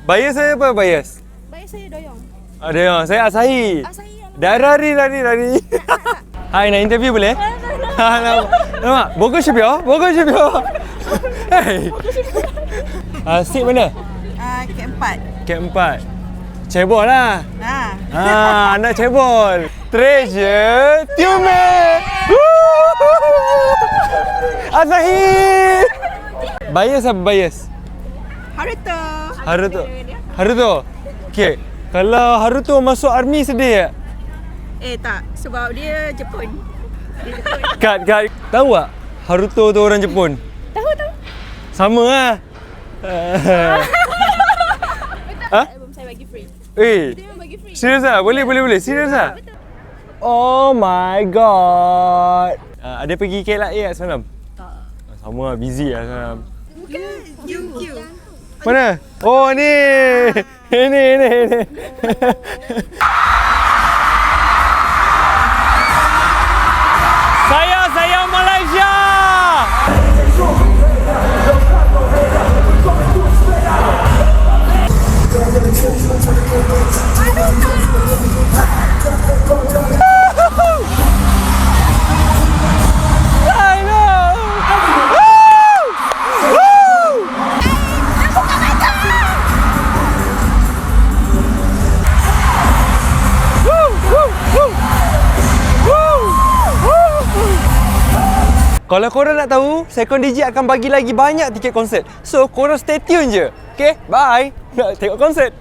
Bias saya apa bias? Baik saya doyong. Ada yang saya Asahi. Asahi yang Dah lari. Hai, nak interview boleh? Nampak? Bogor Syibio. Hey. Seat mana? keempat. Keempat. Cebol lah. Anak cebol. Treasure Tiume. Asahi. Bias apa bias? Haruto. Okey. Kalau Haruto masuk army sedih tak? Tak, sebab dia Jepun. Kat. Tahu tak? Haruto tu orang Jepun. Tahu. Sama lah. Album saya bagi free. Dia memang bagi free. Serius lah? Boleh. Serius lah? Oh my god. Ada pergi KLIA semalam? Tak. Sama lah, busy lah semalam. Bukan. UQ. Mana? Oh ni. Ini. Saya Malaysia. I know. Kalau korang nak tahu, Second DJ akan bagi lagi banyak tiket konsert. So, korang stay tune je. Okay, bye. Nak tengok konsert.